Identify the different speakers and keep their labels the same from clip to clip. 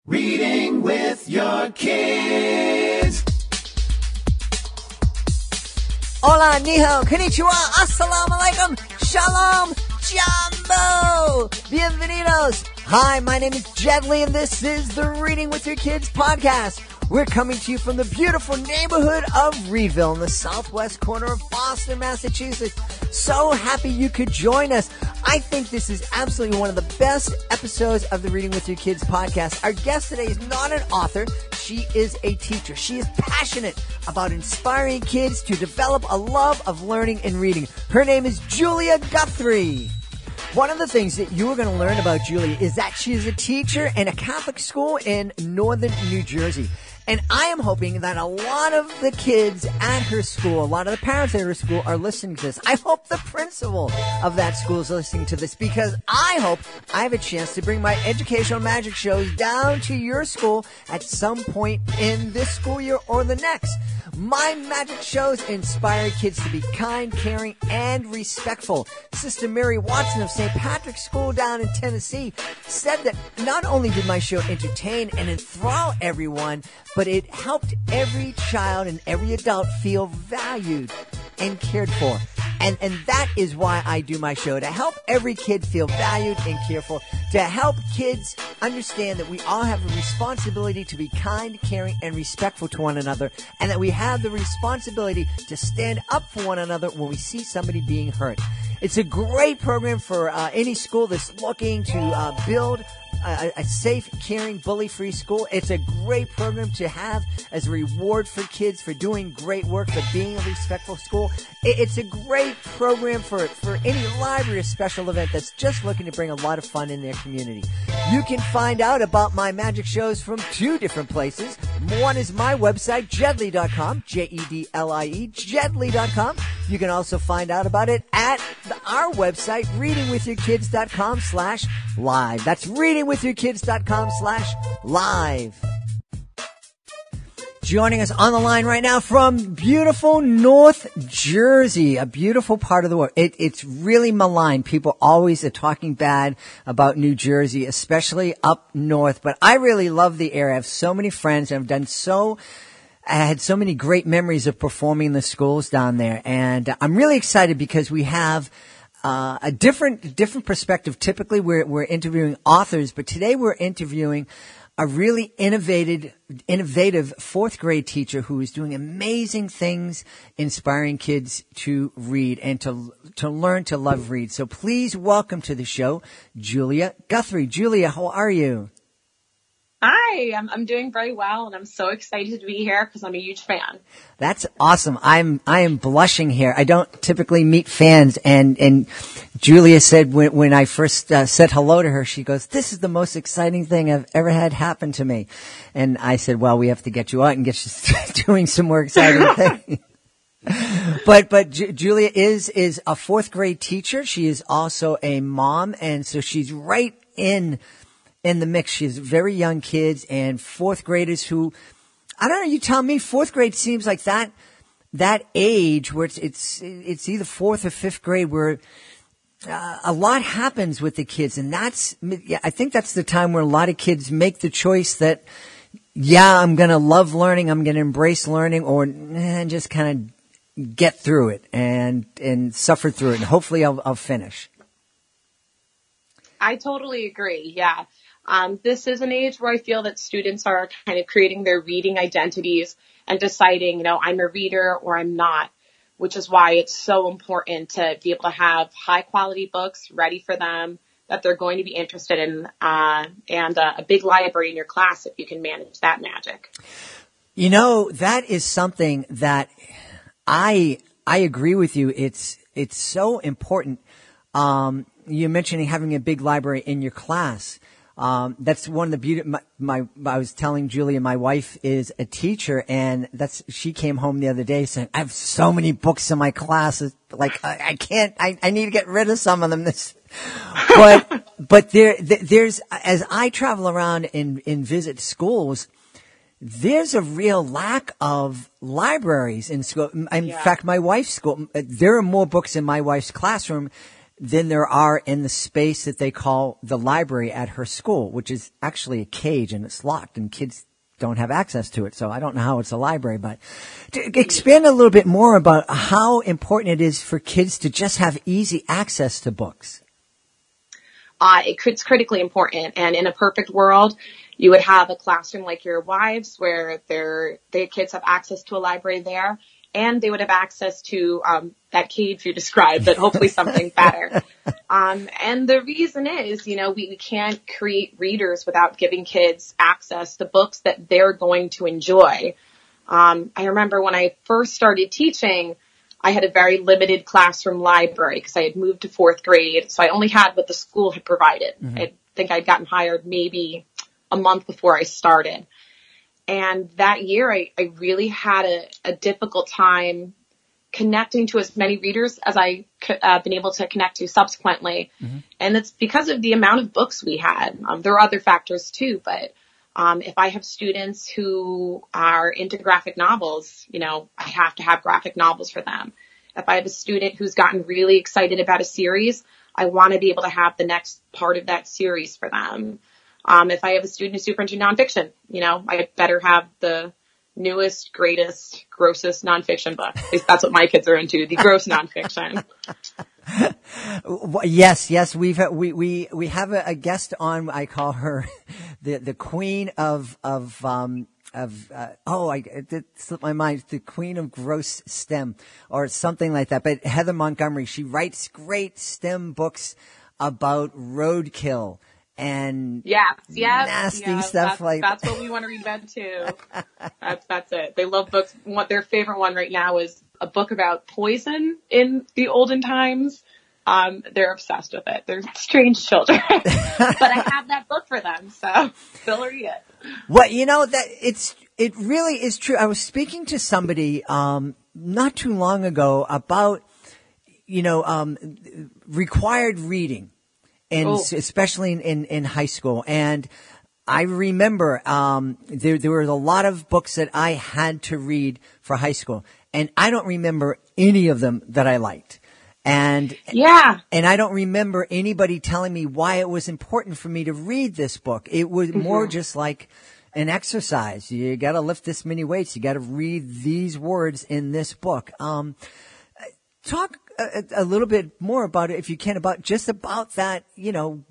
Speaker 1: Reading with your kids.
Speaker 2: Hola, ni hao, konnichiwa, assalamu alaikum, shalom, jumbo, bienvenidos. Hi, my name is Jedley, and this is the Reading with Your Kids podcast. We're coming to you from the beautiful neighborhood of Reedville in the southwest corner of Boston, Massachusetts. So happy you could join us. I think this is absolutely one of the best episodes of the Reading with Your Kids podcast. Our guest today is not an author. She is a teacher. She is passionate about inspiring kids to develop a love of learning and reading. Her name is Julia Guthrie. One of the things that you are going to learn about Julia is that she is a teacher in a Catholic school in northern New Jersey. And I am hoping that a lot of the kids at her school, a lot of the parents at her school are listening to this. I hope the principal of that school is listening to this, because I hope I have a chance to bring my educational magic shows down to your school at some point in this school year or the next. My magic shows inspire kids to be kind, caring, and respectful. Sister Mary Watson of St. Patrick's School down in Tennessee said that not only did my show entertain and enthrall everyone, but it helped every child and every adult feel valued and cared for. And that is why I do my show, to help every kid feel valued and cared for, to help kids understand that we all have a responsibility to be kind, caring, and respectful to one another, and that we have the responsibility to stand up for one another when we see somebody being hurt. It's a great program for any school that's looking to build a safe, caring, bully-free school. It's a great program to have as a reward for kids for doing great work, for being a respectful school. It's a great program for any library or special event that's just looking to bring a lot of fun in their community. You can find out about my magic shows from two different places. One is my website, jedlie.com, Jedlie, jedlie.com. You can also find out about it at our website, readingwithyourkids.com/live. That's readingwithyourkids.com/live. Joining us on the line right now from beautiful North Jersey, a beautiful part of the world. It's really maligned. People always are talking bad about New Jersey, especially up north. But I really love the area. I have so many friends, and I had so many great memories of performing in the schools down there. And I'm really excited because we have a different perspective. Typically, we're interviewing authors, but today we're interviewing a really innovative fourth grade teacher who is doing amazing things, inspiring kids to read and to learn to love read. So please welcome to the show, Julia Guthrie. Julia, how are you?
Speaker 3: Hi, I'm doing very well, and I'm so excited to be here because I'm a huge fan.
Speaker 2: That's awesome. I am blushing here. I don't typically meet fans, and Julia said when I first said hello to her, she goes, "This is the most exciting thing I've ever had happen to me." And I said, "Well, we have to get you out and get you doing some more exciting things." But Julia is a fourth grade teacher. She is also a mom, and so she's right in the mix. She has very young kids and fourth graders who, I don't know, you tell me, fourth grade seems like that age where it's either fourth or fifth grade where a lot happens with the kids. And I think that's the time where a lot of kids make the choice that, yeah, I'm going to love learning, I'm going to embrace learning, or just kind of get through it and suffer through it. And hopefully I'll finish.
Speaker 3: I totally agree. Yeah. This is an age where I feel that students are kind of creating their reading identities and deciding, I'm a reader or I'm not, which is why it's so important to be able to have high quality books ready for them that they're going to be interested in, and a big library in your class if you can manage that magic.
Speaker 2: That is something that I agree with you. It's so important. You're mentioning having a big library in your class. That's one of the beauty. I was telling Julia, my wife is a teacher, and she came home the other day saying, "I have so many books in my class. Like I can't. I need to get rid of some of them." But there's as I travel around and visit schools, there's a real lack of libraries in school. In fact, my wife's school, there are more books in my wife's classroom than there are in the space that they call the library at her school, which is actually a cage and it's locked and kids don't have access to it. So I don't know how it's a library, but to expand a little bit more about how important it is for kids to just have easy access to books.
Speaker 3: It's critically important. And in a perfect world, you would have a classroom like your wives where their kids have access to a library there, and they would have access to that cage you described, but hopefully something better. And the reason is, we can't create readers without giving kids access to books that they're going to enjoy. I remember when I first started teaching, I had a very limited classroom library because I had moved to 4th grade, so I only had what the school had provided. Mm-hmm. I think I'd gotten hired maybe a month before I started. And that year, I really had a difficult time connecting to as many readers as I could, been able to connect to subsequently. Mm-hmm. And it's because of the amount of books we had. There are other factors too, but if I have students who are into graphic novels, I have to have graphic novels for them. If I have a student who's gotten really excited about a series, I want to be able to have the next part of that series for them. If I have a student who's super into nonfiction, I better have the newest, greatest, grossest nonfiction book. At least that's what my kids are into, the gross nonfiction.
Speaker 2: Yes. We have a guest on. I call her the queen it slipped my mind, the queen of gross STEM or something like that. But Heather Montgomery, she writes great STEM books about roadkill and nasty stuff
Speaker 3: that's what we want to read about too. That's it. They love books. Their favorite one right now is a book about poison in the olden times. They're obsessed with it. They're strange children, but I have that book for them, so they'll read it.
Speaker 2: Well, it really is true. I was speaking to somebody, not too long ago about, required reading. And especially in high school. And I remember, there were a lot of books that I had to read for high school. And I don't remember any of them that I liked. And I don't remember anybody telling me why it was important for me to read this book. It was more just like an exercise. You got to lift this many weights. You got to read these words in this book. Talk a little bit more about it, if you can, about that,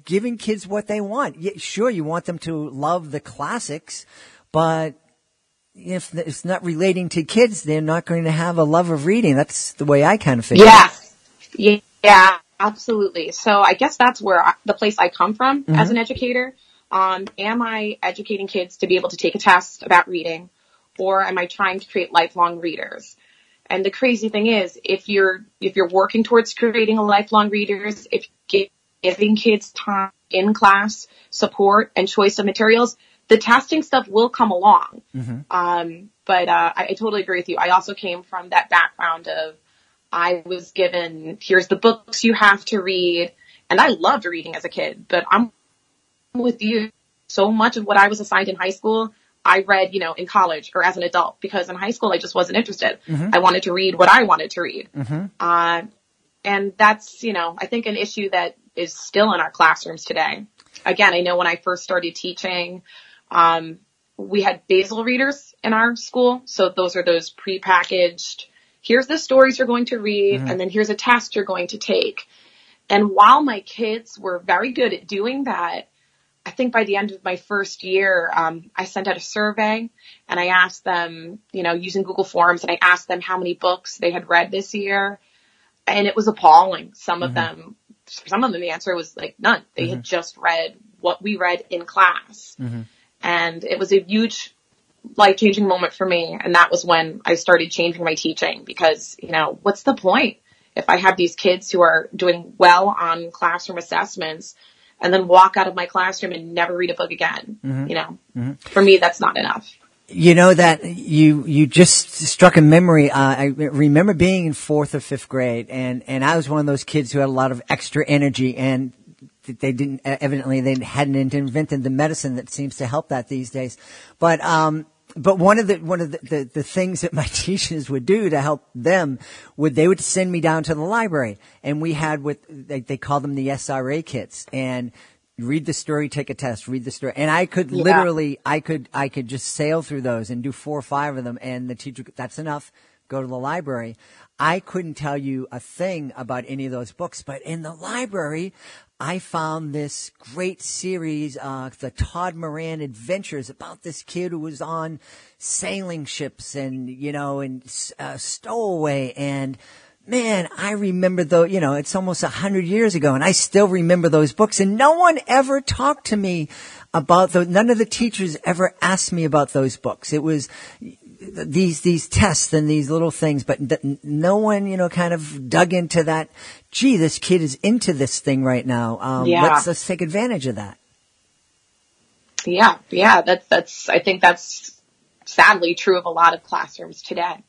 Speaker 2: giving kids what they want. Sure, you want them to love the classics, but if it's not relating to kids, they're not going to have a love of reading. That's the way I kind of figure it.
Speaker 3: Yeah, absolutely. So I guess that's where the place I come from as an educator. Am I educating kids to be able to take a test about reading, or am I trying to create lifelong readers? And the crazy thing is, if you're working towards creating a lifelong readers, if you're giving kids time in class, support, and choice of materials, the testing stuff will come along. Mm-hmm. But I totally agree with you. I also came from that background of I was given, here's the books you have to read. And I loved reading as a kid, but I'm with you. So much of what I was assigned in high school, I read, in college or as an adult, because in high school I just wasn't interested. Mm-hmm. I wanted to read what I wanted to read. Mm-hmm. And that's, I think an issue that is still in our classrooms today. Again, I know when I first started teaching, we had basal readers in our school. So those are those prepackaged, here's the stories you're going to read, and then here's a test you're going to take. And while my kids were very good at doing that, I think by the end of my first year, I sent out a survey and I asked them, using Google Forms, and I asked them how many books they had read this year. And it was appalling. Some of them, the answer was like none. They had just read what we read in class. And it was a huge life-changing moment for me. And that was when I started changing my teaching because, what's the point if I have these kids who are doing well on classroom assessments and then walk out of my classroom and never read a book again? For me, that's not enough.
Speaker 2: That you just struck a memory. I remember being in 4th or 5th grade and I was one of those kids who had a lot of extra energy, and they hadn't invented the medicine that seems to help that these days. But, But one of the things that my teachers would do to help them they would send me down to the library, and we had they called them the SRA kits, and read the story, take a test, read the story. And I could literally, I could just sail through those and do 4 or 5 of them. And the teacher, that's enough. Go to the library. I couldn't tell you a thing about any of those books, but in the library, I found this great series, the Todd Moran Adventures, about this kid who was on sailing ships and, and stowaway. And man, I remember it's almost 100 years ago, and I still remember those books. And no one ever talked to me about none of the teachers ever asked me about those books. It was these tests and these little things, but no one, kind of dug into that. Gee, this kid is into this thing right now. Let's take advantage of that.
Speaker 3: Yeah. I think that's sadly true of a lot of classrooms today.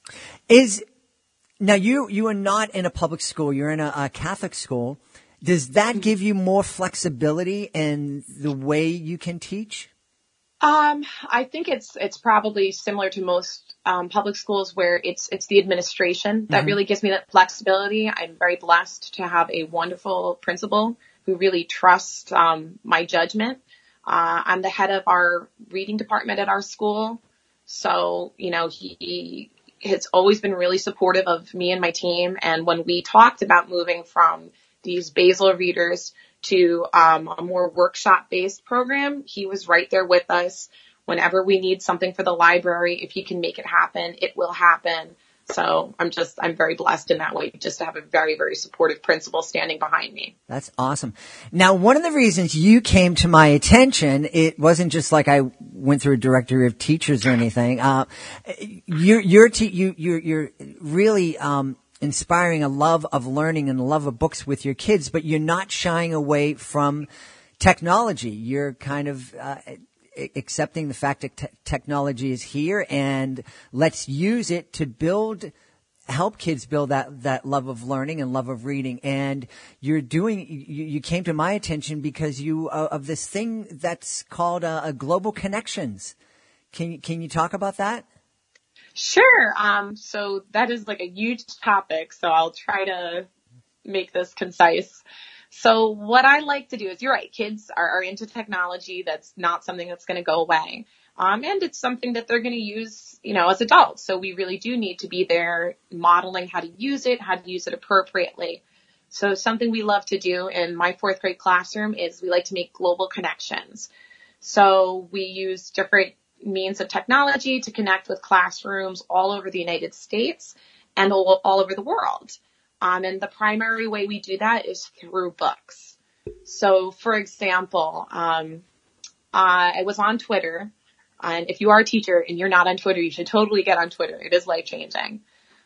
Speaker 2: Now you are not in a public school. You're in a Catholic school. Does that give you more flexibility in the way you can teach?
Speaker 3: I think it's probably similar to most public schools, where it's the administration that really gives me that flexibility. I'm very blessed to have a wonderful principal who really trusts my judgment. I'm the head of our reading department at our school, so he has always been really supportive of me and my team. And when we talked about moving from these basal readers to a more workshop-based program, he was right there with us. Whenever we need something for the library, if he can make it happen, it will happen. So I'm very blessed in that way, just to have a very, very supportive principal standing behind me.
Speaker 2: That's awesome. Now, one of the reasons you came to my attention, it wasn't just like I went through a directory of teachers or anything. You're really inspiring a love of learning and a love of books with your kids, but you're not shying away from technology. You're kind of accepting the fact that technology is here, and let's use it to help kids build that love of learning and love of reading. And you came to my attention because of this thing that's called a Global Connections. Can you talk about that?
Speaker 3: Sure. So that is like a huge topic, so I'll try to make this concise. So what I like to do is, you're right, kids are into technology. That's not something that's going to go away. And it's something that they're going to use, as adults. So we really do need to be there modeling how to use it appropriately. So something we love to do in my 4th grade classroom is we like to make global connections. So we use different means of technology to connect with classrooms all over the United States and all over the world. And the primary way we do that is through books. So, for example, I was on Twitter, and if you are a teacher and you're not on Twitter, you should totally get on Twitter. It is life-changing.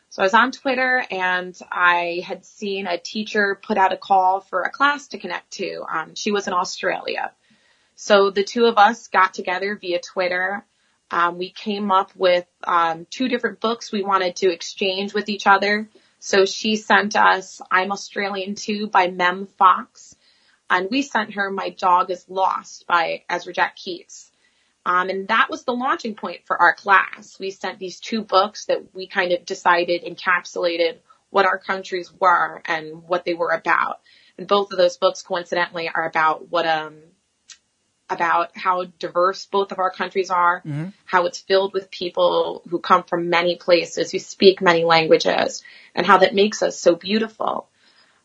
Speaker 3: So I was on Twitter, and I had seen a teacher put out a call for a class to connect to. She was in Australia. So the two of us got together via Twitter. We came up with 2 different books we wanted to exchange with each other. So she sent us I'm Australian Too by Mem Fox, and we sent her My Dog is Lost by Ezra Jack Keats. And that was the launching point for our class. We sent these 2 books that we kind of decided encapsulated what our countries were and what they were about. And both of those books, coincidentally, are about about how diverse both of our countries are, how it's filled with people who come from many places, who speak many languages, and how that makes us so beautiful.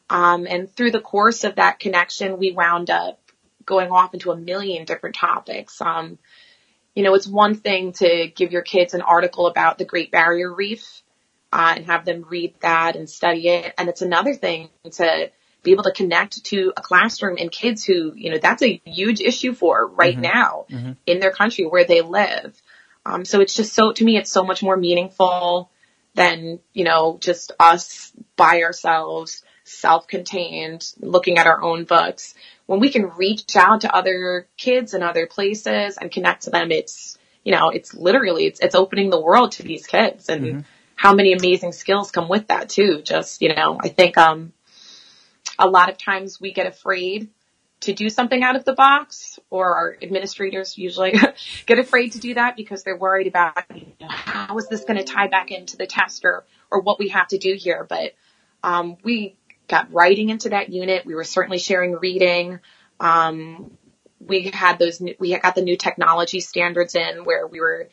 Speaker 3: And through the course of that connection, we wound up going off into a million different topics. It's one thing to give your kids an article about the Great Barrier Reef and have them read that and study it. And it's another thing to be able to connect to a classroom and kids who, that's a huge issue for right now in their country where they live. So it's just to me, it's so much more meaningful than, just us by ourselves, self-contained, looking at our own books. When we can reach out to other kids in other places and connect to them, it's literally, it's opening the world to these kids, and how many amazing skills come with that too. Just, I think, a lot of times we get afraid to do something out of the box, or our administrators usually get afraid to do that because they're worried about, how is this going to tie back into the test or what we have to do here. But we got writing into that unit. We were certainly sharing reading. We got the new technology standards in where we were,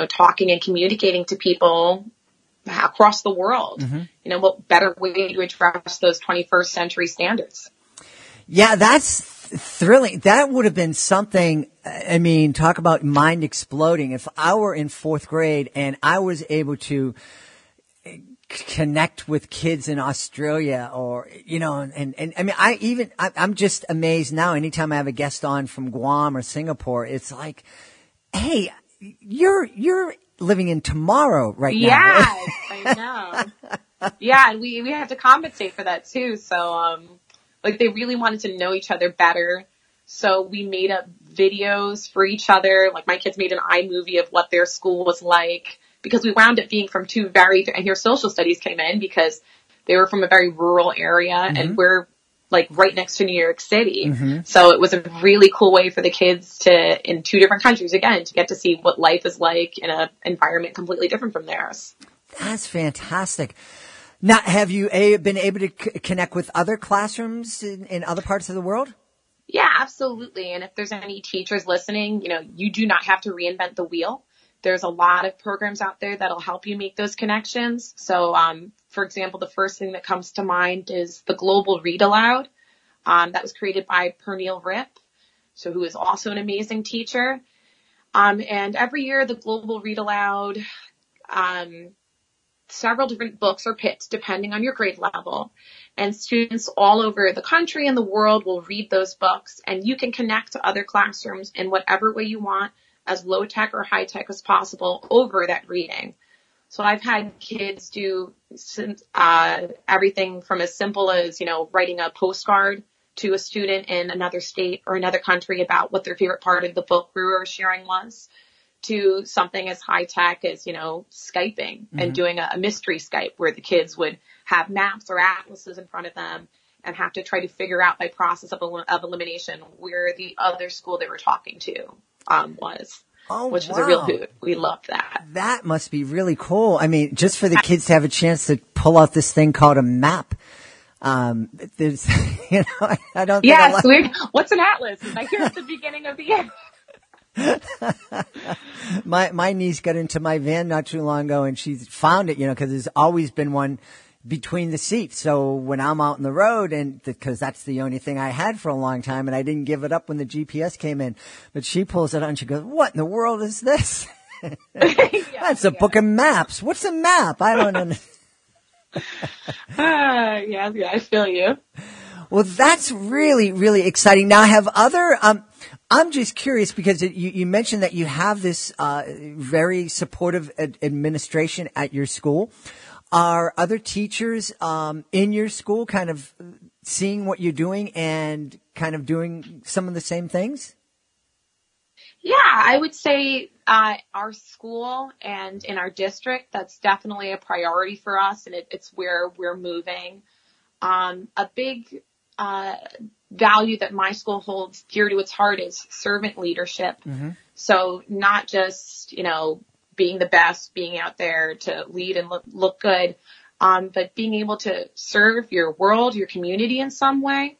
Speaker 3: talking and communicating to people across the world. Mm-hmm. What better way to address those 21st century standards?
Speaker 2: Yeah, that's thrilling. That would have been something, talk about mind exploding. If I were in fourth grade and I was able to connect with kids in Australia or, I'm just amazed now. Anytime I have a guest on from Guam or Singapore, it's like, hey, you're living in tomorrow right now.
Speaker 3: Yeah, I know. Yeah, and we have to compensate for that too. So, they really wanted to know each other better. So we made up videos for each other. Like my kids made an iMovie of what their school was like, because we wound up being from and here social studies came in because they were from a very rural area, mm-hmm. and we're right next to New York City. Mm-hmm. So it was a really cool way for the kids in two different countries, again, to get to see what life is like in an environment completely different from theirs.
Speaker 2: That's fantastic. Now, have you been able to connect with other classrooms in other parts of the world?
Speaker 3: Yeah, absolutely. And if there's any teachers listening, you do not have to reinvent the wheel. There's a lot of programs out there that'll help you make those connections. So, for example, the first thing that comes to mind is the Global Read Aloud. That was created by Pernille Rip, who is also an amazing teacher. And every year, the Global Read Aloud, several different books are picked depending on your grade level, and students all over the country and the world will read those books, and you can connect to other classrooms in whatever way you want, as low tech or high tech as possible over that reading. So I've had kids do everything from as simple as, writing a postcard to a student in another state or another country about what their favorite part of the book we were sharing was, to something as high tech as, Skyping, mm-hmm. and doing a mystery Skype where the kids would have maps or atlases in front of them and have to try to figure out by process of elimination where the other school they were talking to was.
Speaker 2: Oh,
Speaker 3: which
Speaker 2: wow.
Speaker 3: was a real hoot. We loved that.
Speaker 2: That must be really cool. Just for the kids to have a chance to pull out this thing called a map. There's, I don't think.
Speaker 3: Yes, what's an atlas? I hear at the beginning of the year.
Speaker 2: My niece got into my van not too long ago, and she found it, because there's always been one between the seats. So when I'm out on the road, and because that's the only thing I had for a long time, and I didn't give it up when the GPS came in, but she pulls it out and she goes, "What in the world is this?" That's a book of maps. What's a map? I don't know.
Speaker 3: Yeah, I feel you.
Speaker 2: Well, that's really, really exciting. Now, have other, I'm just curious because you mentioned that you have this very supportive administration at your school. Are other teachers in your school kind of seeing what you're doing and kind of doing some of the same things?
Speaker 3: Yeah, I would say our school and in our district, that's definitely a priority for us, and it's where we're moving. A big value that my school holds dear to its heart is servant leadership. Mm-hmm. So not just, being the best, being out there to lead and look good, but being able to serve your world, your community in some way.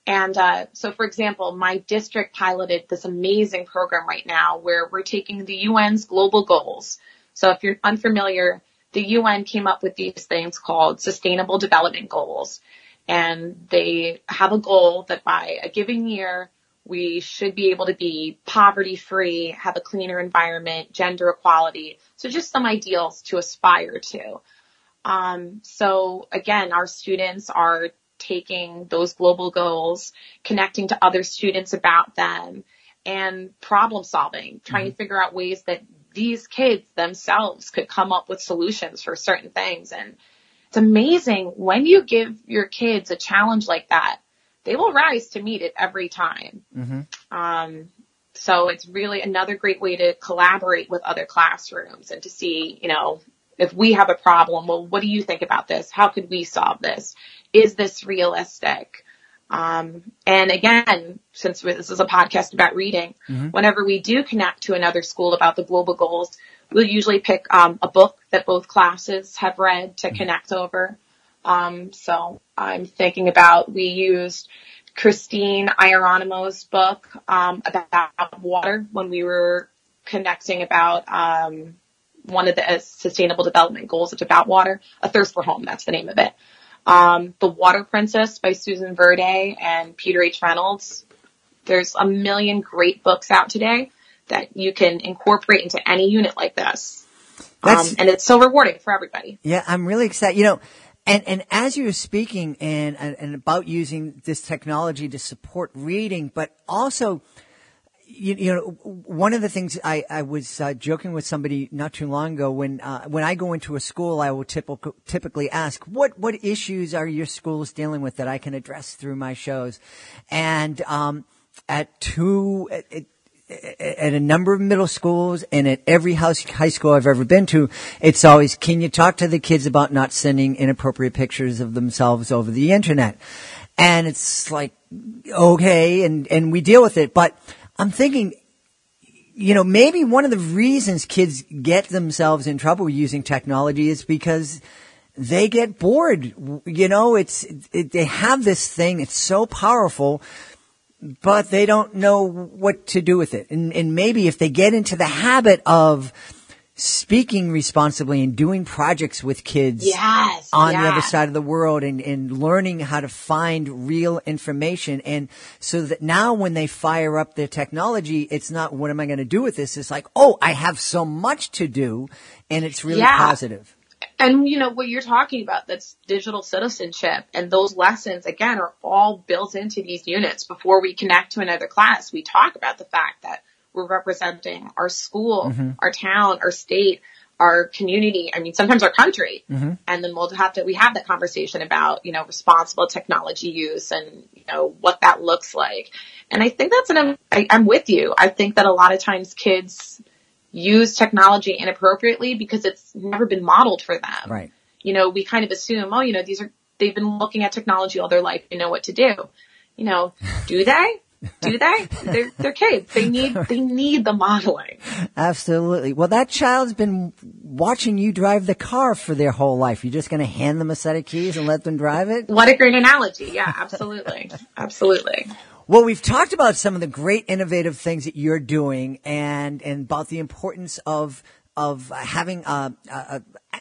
Speaker 3: And so, for example, my district piloted this amazing program right now where we're taking the UN's global goals. So if you're unfamiliar, the UN came up with these things called Sustainable Development Goals. And they have a goal that by a given year, we should be able to be poverty-free, have a cleaner environment, gender equality. So just some ideals to aspire to. So again, our students are taking those global goals, connecting to other students about them, and problem solving, trying to figure out ways that these kids themselves could come up with solutions for certain things. And it's amazing when you give your kids a challenge like that, they will rise to meet it every time. Mm-hmm. So it's really another great way to collaborate with other classrooms and to see, if we have a problem, well, what do you think about this? How could we solve this? Is this realistic? And again, since this is a podcast about reading, whenever we do connect to another school about the global goals, we'll usually pick a book that both classes have read to connect over. So I'm thinking about, we used Christine Ieronymo's book about water when we were connecting about one of the Sustainable Development Goals. It's about water. A Thirst for Home, that's the name of it. The Water Princess by Susan Verde and Peter H. Reynolds. There's a million great books out today that you can incorporate into any unit like this. And it's so rewarding for everybody.
Speaker 2: Yeah, I'm really excited. You know, and as you were speaking and about using this technology to support reading, but also, you know, one of the things I was joking with somebody not too long ago, when I go into a school, I will typically ask, what issues are your schools dealing with that I can address through my shows? And at a number of middle schools and at every high school I've ever been to, it's always, can you talk to the kids about not sending inappropriate pictures of themselves over the internet? And it's like, okay, and we deal with it. But I'm thinking, you know, maybe one of the reasons kids get themselves in trouble using technology is because they get bored. You know, they have this thing, it's so powerful, but they don't know what to do with it. And maybe if they get into the habit of speaking responsibly and doing projects with kids on the other side of the world and learning how to find real information. And so that now when they fire up their technology, it's not, what am I going to do with this? It's like, oh, I have so much to do. And it's really positive.
Speaker 3: And, you know, what you're talking about, that's digital citizenship. And those lessons, again, are all built into these units. Before we connect to another class, we talk about the fact that we're representing our school, our town, our state, our community. I mean, sometimes our country. And then we have that conversation about, you know, responsible technology use and, you know, what that looks like. And I think I'm with you. I think that a lot of times kids use technology inappropriately because it's never been modeled for them.
Speaker 2: Right.
Speaker 3: You know, we kind of assume, oh, you know, they've been looking at technology all their life. They know what to do. You know, do they? Do they? They're kids. They need the modeling.
Speaker 2: Absolutely. Well, that child's been watching you drive the car for their whole life. You're just going to hand them a set of keys and let them drive it?
Speaker 3: What a great analogy. Yeah, absolutely. Absolutely.
Speaker 2: Well, we've talked about some of the great innovative things that you're doing and about the importance of having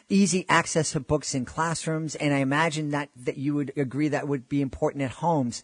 Speaker 2: easy access to books in classrooms. And I imagine that you would agree that would be important at homes.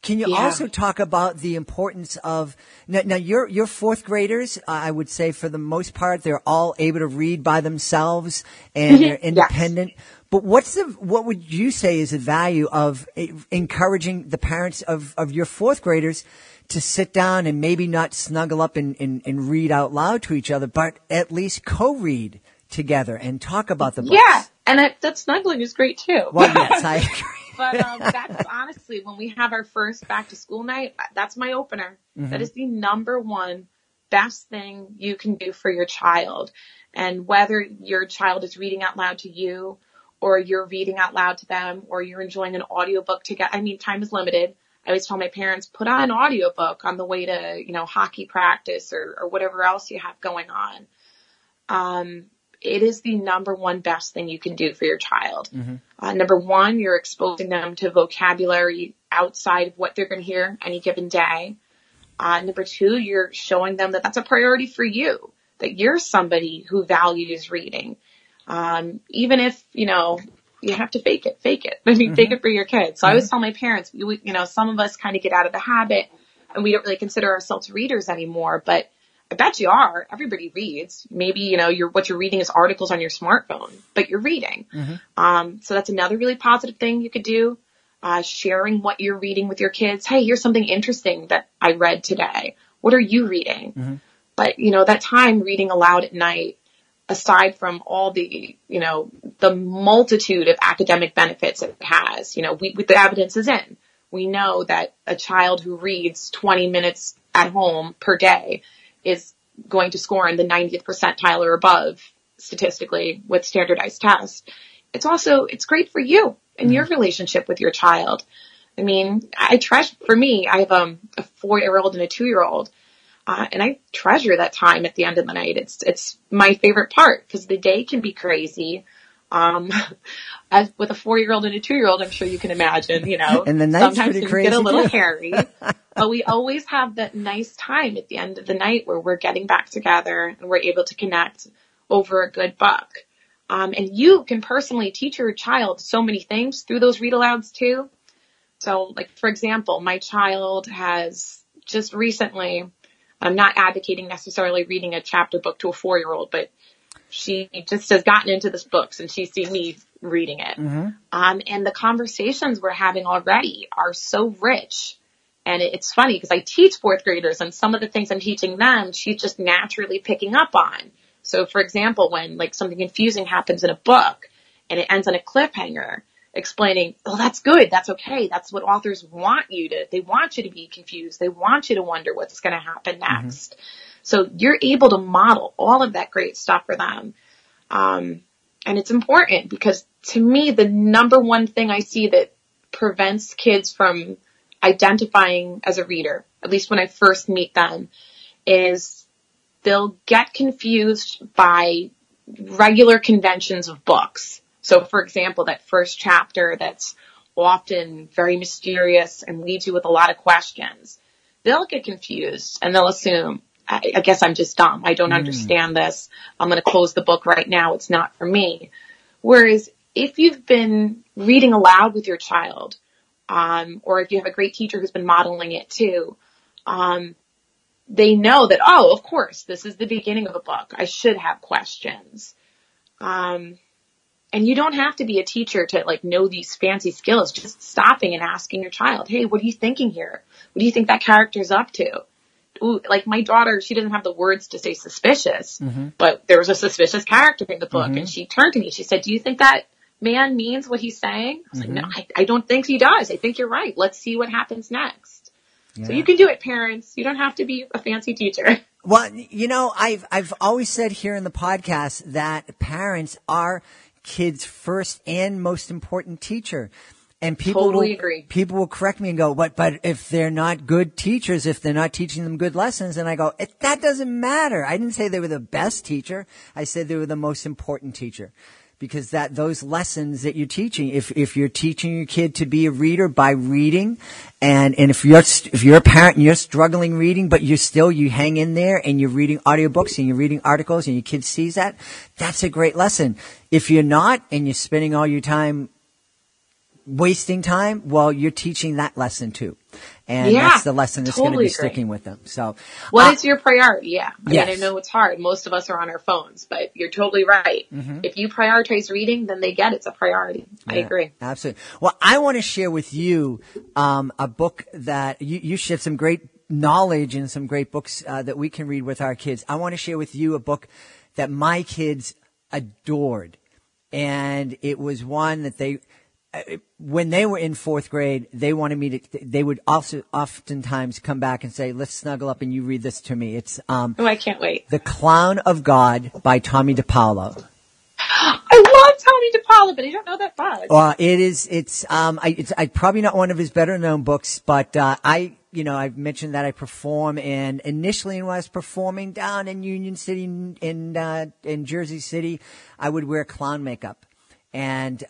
Speaker 2: Can you also talk about the importance of now your fourth graders? I would say for the most part they're all able to read by themselves and they're independent. Yes. But what would you say is the value of encouraging the parents of your fourth graders to sit down and maybe not snuggle up and read out loud to each other, but at least co-read together and talk about the books?
Speaker 3: Yeah, and that snuggling is great too.
Speaker 2: Well, yes, I agree.
Speaker 3: But that's honestly, when we have our first back to school night, that's my opener. That is the number one best thing you can do for your child. And whether your child is reading out loud to you or you're reading out loud to them or you're enjoying an audiobook together. I mean, time is limited. I always tell my parents, put on an audiobook on the way to, you know, hockey practice or whatever else you have going on. It is the number one best thing you can do for your child. Number one, you're exposing them to vocabulary outside of what they're going to hear any given day. Number two, you're showing them that that's a priority for you, that you're somebody who values reading. Even if, you know, you have to fake it. I mean, fake it for your kids. So I always tell my parents, you know, some of us kind of get out of the habit and we don't really consider ourselves readers anymore, but I bet you are. Everybody reads. Maybe, you know, what you're reading is articles on your smartphone, but you're reading. So that's another really positive thing you could do. Sharing what you're reading with your kids. Hey, here's something interesting that I read today. What are you reading? But, you know, that time reading aloud at night, aside from all the, you know, the multitude of academic benefits it has, you know, the evidence is in. We know that a child who reads 20 minutes at home per day is going to score in the 90th percentile or above statistically with standardized tests. It's great for you and your relationship with your child. I mean, for me, I have a 4-year-old and a 2-year-old. And I treasure that time at the end of the night. It's my favorite part because the day can be crazy. As with a 4-year-old and a 2-year-old, I'm sure you can imagine,
Speaker 2: and the night's
Speaker 3: sometimes
Speaker 2: pretty
Speaker 3: things
Speaker 2: crazy
Speaker 3: get a little
Speaker 2: too.
Speaker 3: hairy, but we always have that nice time at the end of the night where we're getting back together and we're able to connect over a good book. And you can personally teach your child so many things through those read alouds too. So like, for example, my child has just recently, I'm not advocating necessarily reading a chapter book to a 4-year-old, but she just has gotten into this book and she's seen me reading it.
Speaker 2: Mm-hmm.
Speaker 3: And the conversations we're having already are so rich. And it's funny because I teach 4th graders and some of the things I'm teaching them, she's just naturally picking up on. So for example, when like something confusing happens in a book and it ends on a cliffhanger, explaining, oh, that's good. That's okay. That's what authors want they want you to be confused. They want you to wonder what's going to happen next. Mm-hmm. So you're able to model all of that great stuff for them. And it's important because to me, the number one thing I see that prevents kids from identifying as a reader, at least when I first meet them, is they'll get confused by regular conventions of books. So for example, that first chapter that's often very mysterious and leaves you with a lot of questions, they'll get confused and they'll assume, I guess I'm just dumb. I don't understand this. I'm going to close the book right now. It's not for me. Whereas if you've been reading aloud with your child, or if you have a great teacher who's been modeling it too, they know that, oh, of course, this is the beginning of a book. I should have questions. And you don't have to be a teacher to like know these fancy skills. Just stopping and asking your child, hey, what are you thinking here? What do you think that character's up to? Ooh, like my daughter, she doesn't have the words to say suspicious, but there was a suspicious character in the book. And she turned to me. She said, do you think that man means what he's saying? I was like, no, I don't think he does. I think you're right. Let's see what happens next. Yeah. So you can do it, parents. You don't have to be a fancy teacher.
Speaker 2: Well, I've always said here in the podcast that parents are kids' first and most important teacher. And people
Speaker 3: agree.
Speaker 2: People will correct me and go, but if they're not good teachers, if they're not teaching them good lessons, and I go, that doesn't matter. I didn't say they were the best teacher. I said they were the most important teacher. Because those lessons that you're teaching, if you're teaching your kid to be a reader by reading, and if you're a parent and you're struggling reading, but you hang in there and you're reading audiobooks and you're reading articles and your kid sees that's a great lesson. If you're not and you're spending all your time wasting time, well, you're teaching that lesson too. And that's the lesson that's going to be sticking with them. So,
Speaker 3: what is your priority? Yeah. I
Speaker 2: yes.
Speaker 3: mean, I know it's hard. Most of us are on our phones, but you're totally right. If you prioritize reading, then they get it's a priority. Yeah, I agree.
Speaker 2: Absolutely. Well, I want to share with you, a book that you shared some great knowledge and some great books, that we can read with our kids. I want to share with you a book that my kids adored. And it was one that when they were in 4th grade, they wanted they would also oftentimes come back and say, let's snuggle up and you read this to me. It's,
Speaker 3: I can't wait.
Speaker 2: The Clown of God by Tommy DePaulo.
Speaker 3: I love Tommy DePaulo, but I don't know that book.
Speaker 2: It's probably not one of his better known books, but, I've mentioned that I perform, and initially when I was performing down in Union City in Jersey City, I would wear clown makeup. And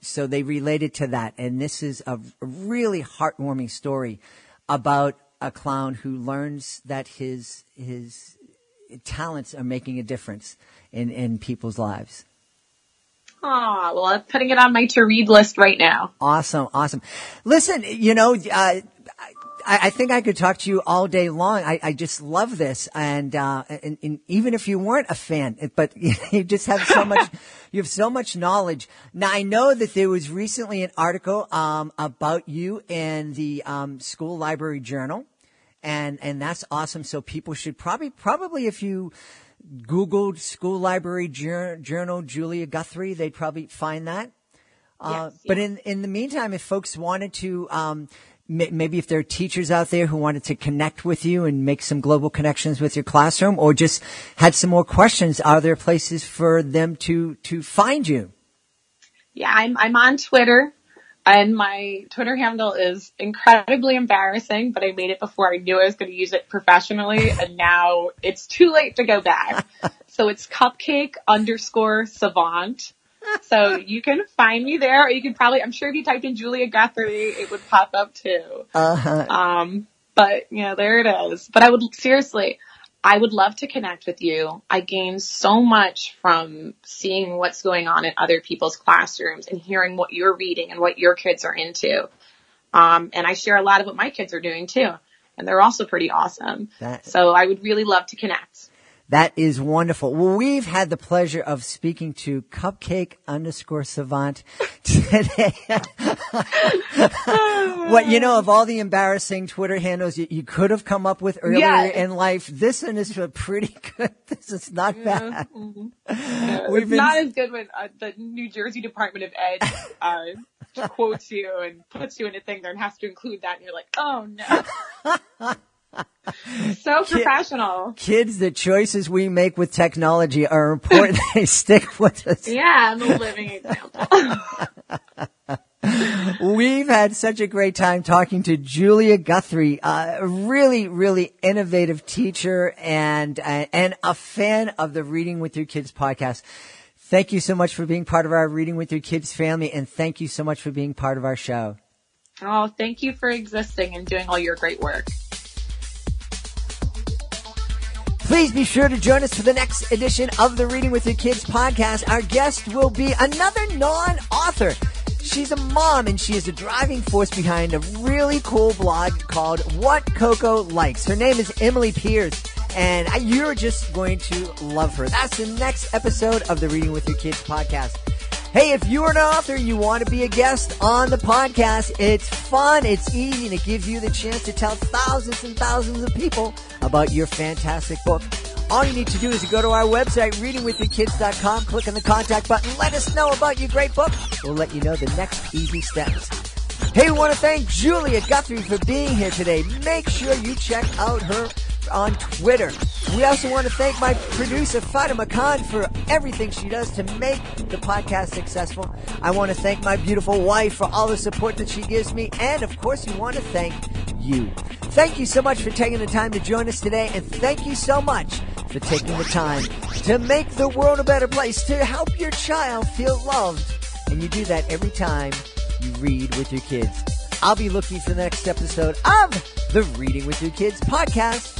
Speaker 2: so they related to that. And this is a really heartwarming story about a clown who learns that his talents are making a difference in people's lives.
Speaker 3: Oh, well, I'm putting it on my to-read list right now.
Speaker 2: Awesome. Listen, I think I could talk to you all day long. I just love this. And even if you weren't a fan, but you just have so much, you have so much knowledge. Now, I know that there was recently an article, about you in the, school library journal. And that's awesome. So people should probably if you Googled school library journal, Julia Guthrie, they'd probably find that. But in the meantime, if folks wanted to, maybe if there are teachers out there who wanted to connect with you and make some global connections with your classroom, or just had some more questions, are there places for them to find you?
Speaker 3: Yeah, I'm on Twitter. And my Twitter handle is incredibly embarrassing, but I made it before I knew I was going to use it professionally, and now it's too late to go back. So it's cupcake_savant. So you can find me there, or you can probably, I'm sure if you typed in Julia Guthrie, it would pop up too. But there it is. But I would love to connect with you. I gain so much from seeing what's going on in other people's classrooms and hearing what you're reading and what your kids are into. And I share a lot of what my kids are doing too. And they're also pretty awesome. So I would really love to connect.
Speaker 2: That is wonderful. Well, we've had the pleasure of speaking to cupcake_savant today. Of all the embarrassing Twitter handles you could have come up with earlier in life, this one is pretty good. This is not bad.
Speaker 3: Mm-hmm. It's not as good when the New Jersey Department of Ed quotes you and puts you in a thing there and has to include that, and you're like, oh no. So professional.
Speaker 2: Kids, the choices we make with technology are important. They stick with us.
Speaker 3: Yeah, I'm a living example.
Speaker 2: We've had such a great time talking to Julia Guthrie, a really, really innovative teacher and a fan of the Reading with Your Kids podcast. Thank you so much for being part of our Reading with Your Kids family, and thank you so much for being part of our show.
Speaker 3: Oh, thank you for existing and doing all your great work.
Speaker 2: Please be sure to join us for the next edition of the Reading with Your Kids podcast. Our guest will be another non-author. She's a mom, and she is a driving force behind a really cool blog called What Coco Likes. Her name is Emily Pierce, and you're just going to love her. That's the next episode of the Reading with Your Kids podcast. Hey, if you are an author and you want to be a guest on the podcast, it's fun, it's easy, and it gives you the chance to tell thousands and thousands of people about your fantastic book. All you need to do is go to our website, readingwithyourkids.com, click on the contact button, let us know about your great book. We'll let you know the next easy steps. Hey, we want to thank Julia Guthrie for being here today. Make sure you check out her on Twitter. We also want to thank my producer, Fatima Khan, for everything she does to make the podcast successful. I want to thank my beautiful wife for all the support that she gives me. And, of course, we want to thank you. Thank you so much for taking the time to join us today. And thank you so much for taking the time to make the world a better place, to help your child feel loved. And you do that every time you read with your kids. I'll be looking for the next episode of the Reading with Your Kids podcast.